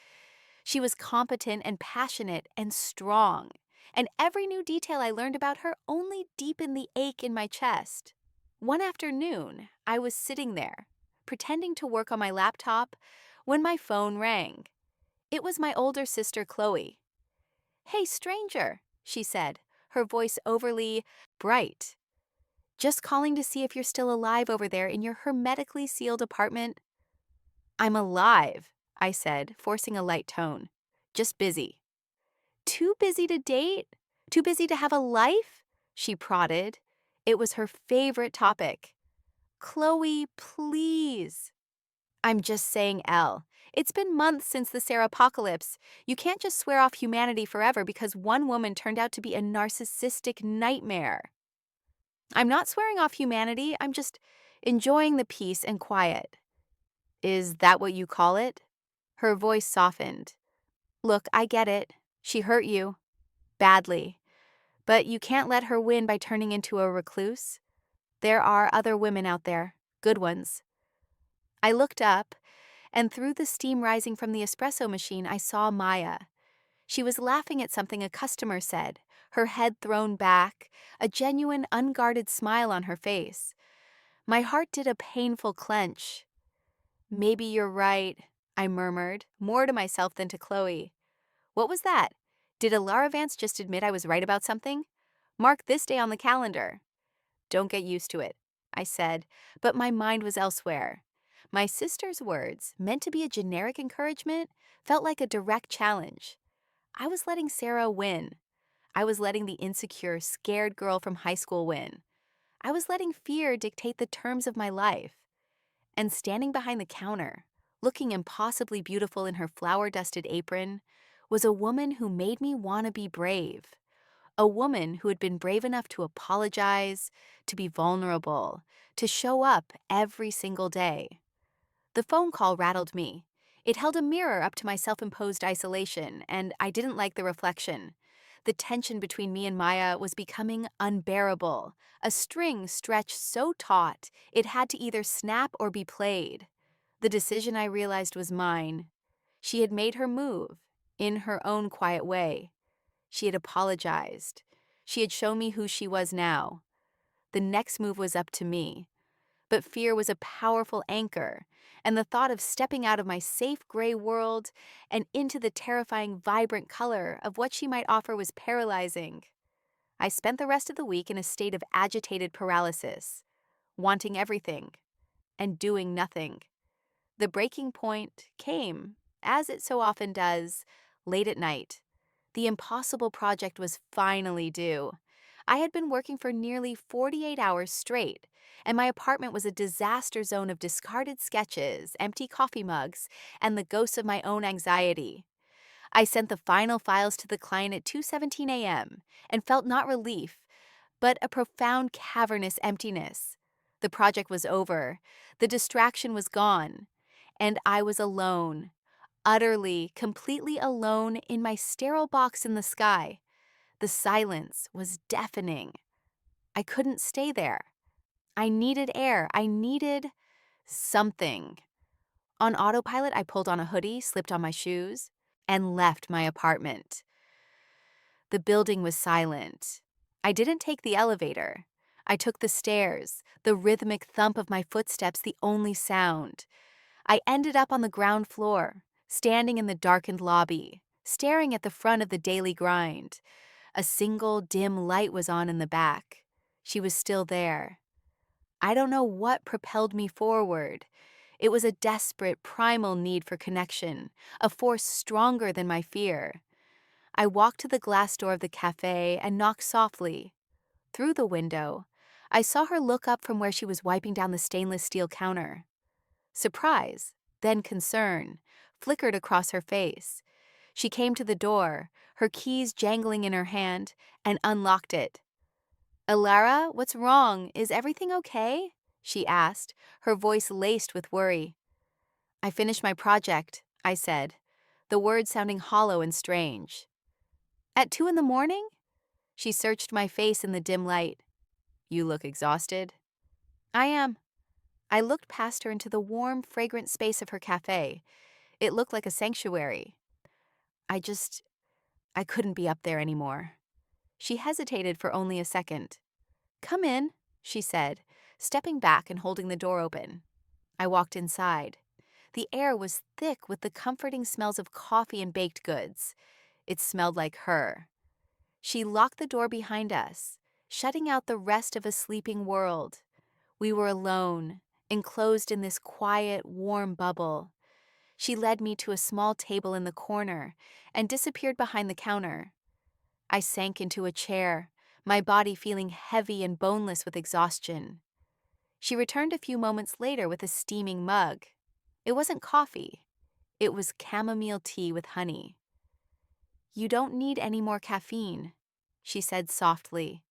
She was competent and passionate and strong, and every new detail I learned about her only deepened the ache in my chest. One afternoon, I was sitting there, pretending to work on my laptop, when my phone rang. It was my older sister, Chloe. "Hey, stranger," she said, her voice overly bright. "Just calling to see if you're still alive over there in your hermetically sealed apartment." "I'm alive," I said, forcing a light tone. "Just busy." "Too busy to date? Too busy to have a life?" she prodded. It was her favorite topic. "Chloe, please." "I'm just saying, Elle. It's been months since the Sarah apocalypse. You can't just swear off humanity forever because one woman turned out to be a narcissistic nightmare." "I'm not swearing off humanity. I'm just enjoying the peace and quiet." "Is that what you call it?" Her voice softened. "Look, I get it. She hurt you. Badly. But you can't let her win by turning into a recluse. There are other women out there. Good ones." I looked up, and through the steam rising from the espresso machine, I saw Maya. She was laughing at something a customer said, her head thrown back, a genuine, unguarded smile on her face. My heart did a painful clench. "Maybe you're right," I murmured, more to myself than to Chloe. "What was that? Did Alara Vance just admit I was right about something? Mark this day on the calendar." "Don't get used to it," I said, but my mind was elsewhere. My sister's words, meant to be a generic encouragement, felt like a direct challenge. I was letting Sarah win. I was letting the insecure, scared girl from high school win. I was letting fear dictate the terms of my life. And standing behind the counter, looking impossibly beautiful in her flour-dusted apron, was a woman who made me want to be brave. A woman who had been brave enough to apologize, to be vulnerable, to show up every single day. The phone call rattled me. It held a mirror up to my self-imposed isolation, and I didn't like the reflection. The tension between me and Maya was becoming unbearable, a string stretched so taut it had to either snap or be played. The decision, I realized, was mine. She had made her move, in her own quiet way. She had apologized. She had shown me who she was now. The next move was up to me. But fear was a powerful anchor, and the thought of stepping out of my safe gray world and into the terrifying vibrant color of what she might offer was paralyzing. I spent the rest of the week in a state of agitated paralysis, wanting everything and doing nothing. The breaking point came, as it so often does, late at night. The impossible project was finally due. I had been working for nearly 48 hours straight, and my apartment was a disaster zone of discarded sketches, empty coffee mugs, and the ghosts of my own anxiety. I sent the final files to the client at 2:17 a.m. and felt not relief, but a profound cavernous emptiness. The project was over, the distraction was gone, and I was alone, utterly, completely alone in my sterile box in the sky. The silence was deafening. I couldn't stay there. I needed air. I needed something. On autopilot, I pulled on a hoodie, slipped on my shoes, and left my apartment. The building was silent. I didn't take the elevator. I took the stairs, the rhythmic thump of my footsteps the only sound. I ended up on the ground floor, standing in the darkened lobby, staring at the front of the daily grind. A single dim light was on in the back. She was still there. I don't know what propelled me forward. It was a desperate, primal need for connection, a force stronger than my fear. I walked to the glass door of the cafe and knocked softly. Through the window, I saw her look up from where she was wiping down the stainless steel counter. Surprise, then concern, flickered across her face. She came to the door, her keys jangling in her hand, and unlocked it. "Alara, what's wrong? Is everything okay?" she asked, her voice laced with worry. "I finished my project," I said, the words sounding hollow and strange. "At 2 in the morning?" She searched my face in the dim light. "You look exhausted." "I am." I looked past her into the warm, fragrant space of her cafe. It looked like a sanctuary. I couldn't be up there anymore. She hesitated for only a second. "Come in," she said, stepping back and holding the door open. I walked inside. The air was thick with the comforting smells of coffee and baked goods. It smelled like her. She locked the door behind us, shutting out the rest of a sleeping world. We were alone, enclosed in this quiet, warm bubble. She led me to a small table in the corner and disappeared behind the counter. I sank into a chair, my body feeling heavy and boneless with exhaustion. She returned a few moments later with a steaming mug. It wasn't coffee. It was chamomile tea with honey. "You don't need any more caffeine," she said softly,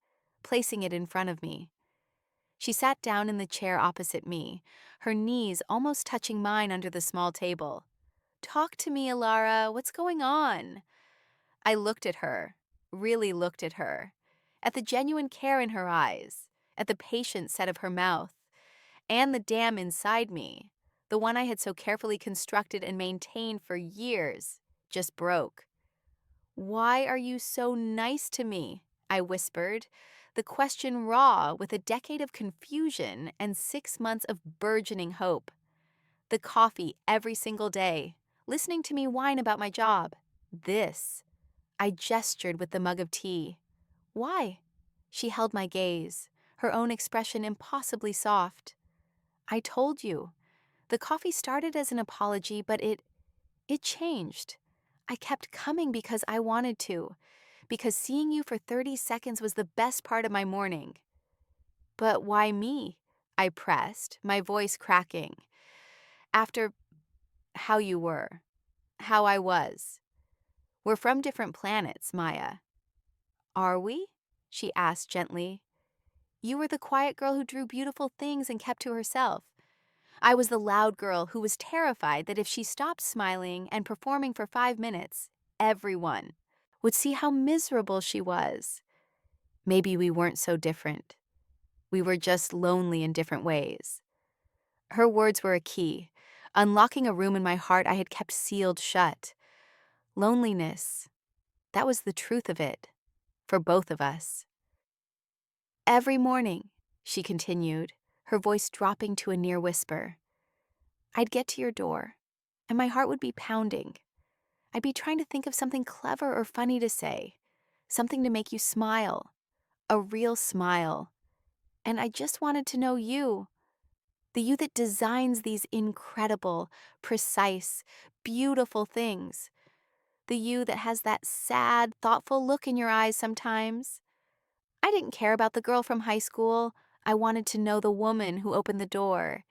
placing it in front of me. She sat down in the chair opposite me, her knees almost touching mine under the small table. "Talk to me, Alara. What's going on?" I looked at her, really looked at her, at the genuine care in her eyes, at the patient set of her mouth, and the dam inside me, the one I had so carefully constructed and maintained for years, just broke. "Why are you so nice to me?" I whispered, the question raw with a decade of confusion and 6 months of burgeoning hope. The coffee every single day, listening to me whine about my job. This. I gestured with the mug of tea. "Why?" She held my gaze, her own expression impossibly soft. "I told you. The coffee started as an apology, but it changed. I kept coming because I wanted to, because seeing you for 30 seconds was the best part of my morning." "But why me?" I pressed, my voice cracking. "After how you were, how I was. We're from different planets, Maya." "Are we?" she asked gently. "You were the quiet girl who drew beautiful things and kept to herself. I was the loud girl who was terrified that if she stopped smiling and performing for 5 minutes, everyone would see how miserable she was. Maybe we weren't so different. We were just lonely in different ways." Her words were a key, unlocking a room in my heart I had kept sealed shut. Loneliness. That was the truth of it, for both of us. "Every morning," she continued, her voice dropping to a near whisper, "I'd get to your door, and my heart would be pounding. I'd be trying to think of something clever or funny to say, something to make you smile, a real smile. And I just wanted to know you, the you that designs these incredible, precise, beautiful things, the you that has that sad, thoughtful look in your eyes sometimes. I didn't care about the girl from high school. I wanted to know the woman who opened the door."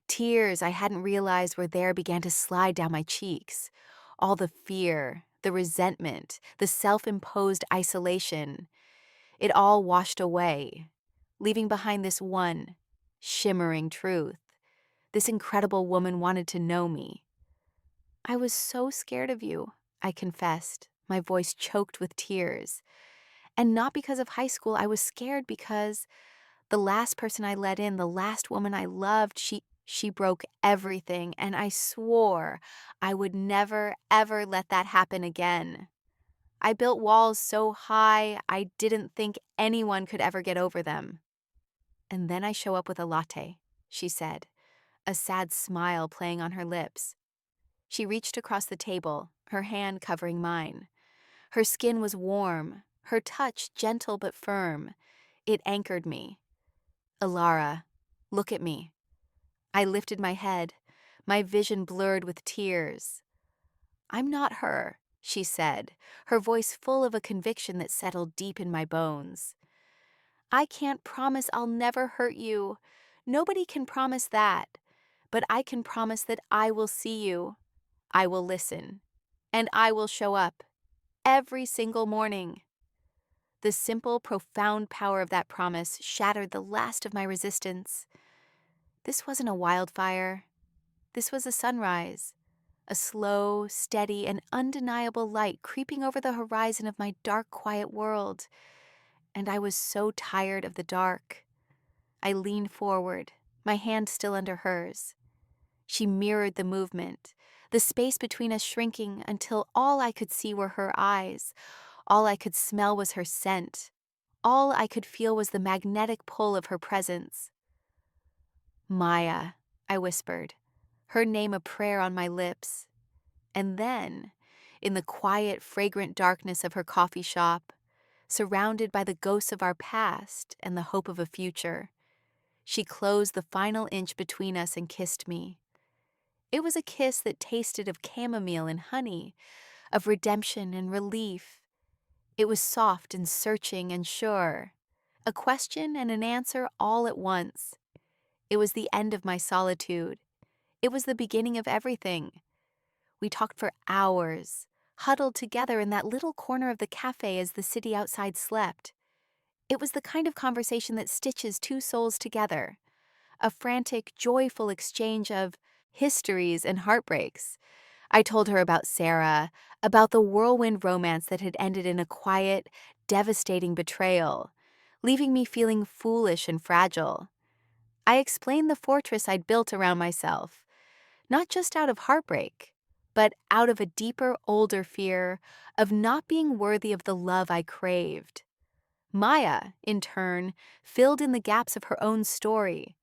Tears I hadn't realized were there began to slide down my cheeks. All the fear, the resentment, the self-imposed isolation. It all washed away, leaving behind this one, shimmering truth. This incredible woman wanted to know me. "I was so scared of you," I confessed, my voice choked with tears. And not because of high school, I was scared because the last person I let in, the last woman I loved, she broke everything, and I swore I would never, ever let that happen again. I built walls so high I didn't think anyone could ever get over them. And then I show up with a latte, she said, a sad smile playing on her lips. She reached across the table, her hand covering mine. Her skin was warm, her touch gentle but firm. It anchored me. Alara, look at me. I lifted my head, my vision blurred with tears. I'm not her, she said, her voice full of a conviction that settled deep in my bones. I can't promise I'll never hurt you. Nobody can promise that. But I can promise that I will see you. I will listen. And I will show up. Every single morning. The simple, profound power of that promise shattered the last of my resistance. This wasn't a wildfire. This was a sunrise. A slow, steady, and undeniable light creeping over the horizon of my dark, quiet world. And I was so tired of the dark. I leaned forward, my hand still under hers. She mirrored the movement, the space between us shrinking until all I could see were her eyes, all I could smell was her scent, all I could feel was the magnetic pull of her presence. Maya, I whispered, her name a prayer on my lips. And then, in the quiet, fragrant darkness of her coffee shop, surrounded by the ghosts of our past and the hope of a future, she closed the final inch between us and kissed me. It was a kiss that tasted of chamomile and honey, of redemption and relief. It was soft and searching and sure, a question and an answer all at once. It was the end of my solitude. It was the beginning of everything. We talked for hours, huddled together in that little corner of the cafe as the city outside slept. It was the kind of conversation that stitches two souls together, a frantic, joyful exchange of histories and heartbreaks. I told her about Sarah, about the whirlwind romance that had ended in a quiet, devastating betrayal, leaving me feeling foolish and fragile. I explained the fortress I'd built around myself, not just out of heartbreak, but out of a deeper, older fear of not being worthy of the love I craved. Maya, in turn, filled in the gaps of her own story.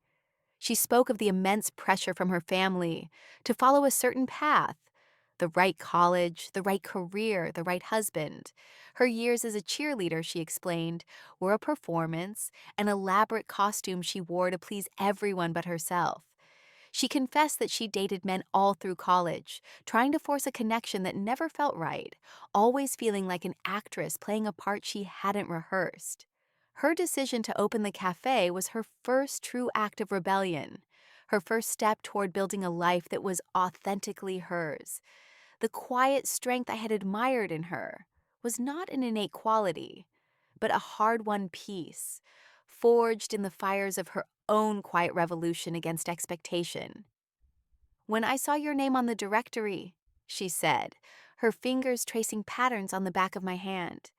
She spoke of the immense pressure from her family to follow a certain path, the right college, the right career, the right husband. Her years as a cheerleader, she explained, were a performance, an elaborate costume she wore to please everyone but herself. She confessed that she dated men all through college, trying to force a connection that never felt right, always feeling like an actress playing a part she hadn't rehearsed. Her decision to open the cafe was her first true act of rebellion, her first step toward building a life that was authentically hers. The quiet strength I had admired in her was not an innate quality, but a hard-won peace, forged in the fires of her own quiet revolution against expectation. When I saw your name on the directory, she said, her fingers tracing patterns on the back of my hand,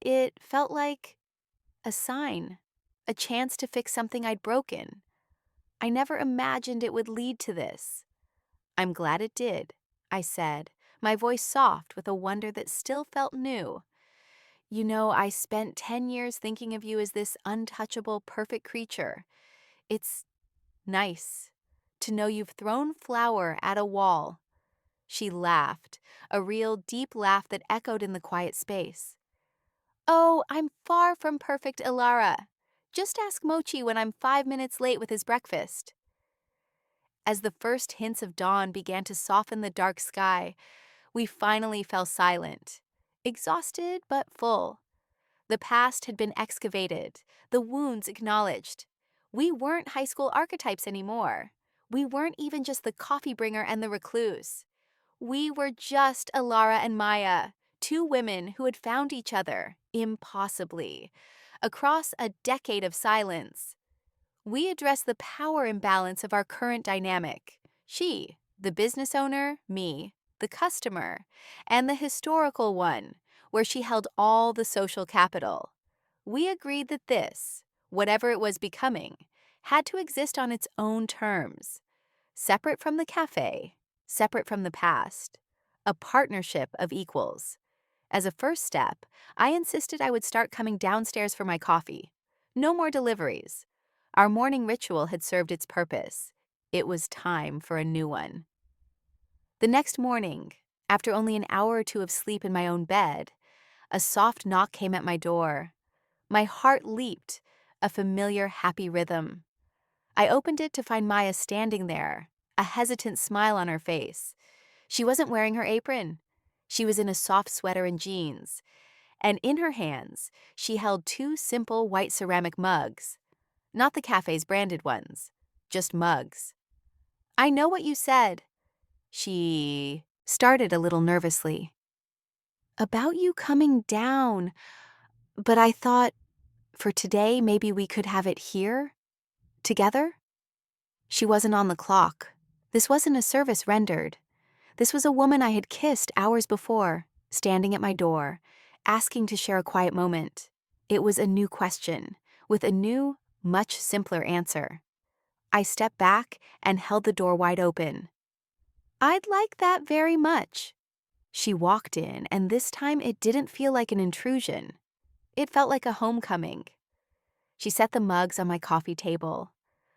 it felt like a sign, a chance to fix something I'd broken. I never imagined it would lead to this. I'm glad it did, I said, my voice soft with a wonder that still felt new. You know, I spent 10 years thinking of you as this untouchable, perfect creature. It's nice to know you've thrown flour at a wall. She laughed, a real deep laugh that echoed in the quiet space. Oh, I'm far from perfect, Ilara. Just ask Mochi when I'm 5 minutes late with his breakfast. As the first hints of dawn began to soften the dark sky, we finally fell silent, exhausted but full. The past had been excavated, the wounds acknowledged. We weren't high school archetypes anymore. We weren't even just the coffee bringer and the recluse. We were just Alara and Maya, two women who had found each other, impossibly, across a decade of silence. We addressed the power imbalance of our current dynamic. She, the business owner, me, the customer, and the historical one, where she held all the social capital. We agreed that this, whatever it was becoming, had to exist on its own terms, separate from the cafe, separate from the past, a partnership of equals. As a first step, I insisted I would start coming downstairs for my coffee. No more deliveries. Our morning ritual had served its purpose. It was time for a new one. The next morning, after only an hour or two of sleep in my own bed, a soft knock came at my door. My heart leaped, a familiar, happy rhythm. I opened it to find Maya standing there, a hesitant smile on her face. She wasn't wearing her apron. She was in a soft sweater and jeans, and in her hands, she held two simple white ceramic mugs. Not the cafe's branded ones, just mugs. "I know what you said," she started a little nervously. "About you coming down, but I thought for today maybe we could have it here, together?" She wasn't on the clock. This wasn't a service rendered. This was a woman I had kissed hours before, standing at my door, asking to share a quiet moment. It was a new question, with a new, much simpler answer. I stepped back and held the door wide open. "I'd like that very much." She walked in, and this time it didn't feel like an intrusion. It felt like a homecoming. She set the mugs on my coffee table,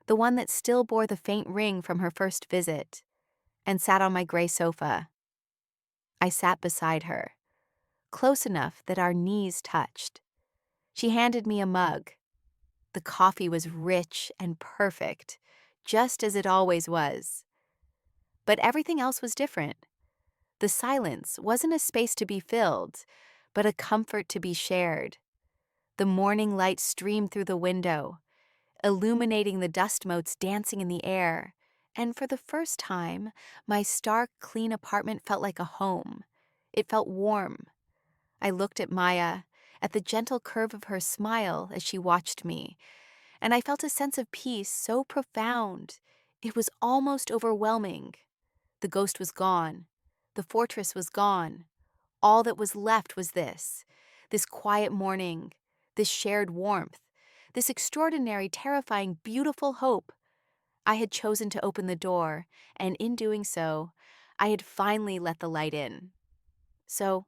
the one that still bore the faint ring from her first visit, and sat on my gray sofa. I sat beside her, close enough that our knees touched. She handed me a mug. The coffee was rich and perfect, just as it always was. But everything else was different. The silence wasn't a space to be filled, but a comfort to be shared. The morning light streamed through the window, illuminating the dust motes dancing in the air, and for the first time, my stark, clean apartment felt like a home. It felt warm. I looked at Maya, at the gentle curve of her smile as she watched me, and I felt a sense of peace so profound. It was almost overwhelming. The ghost was gone. The fortress was gone. All that was left was this quiet morning, this shared warmth, this extraordinary, terrifying, beautiful hope. I had chosen to open the door, and in doing so, I had finally let the light in. So,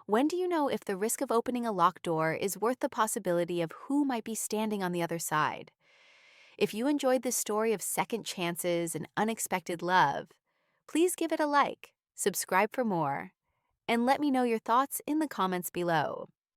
when do you know if the risk of opening a locked door is worth the possibility of who might be standing on the other side? If you enjoyed this story of second chances and unexpected love, please give it a like, subscribe for more, and let me know your thoughts in the comments below.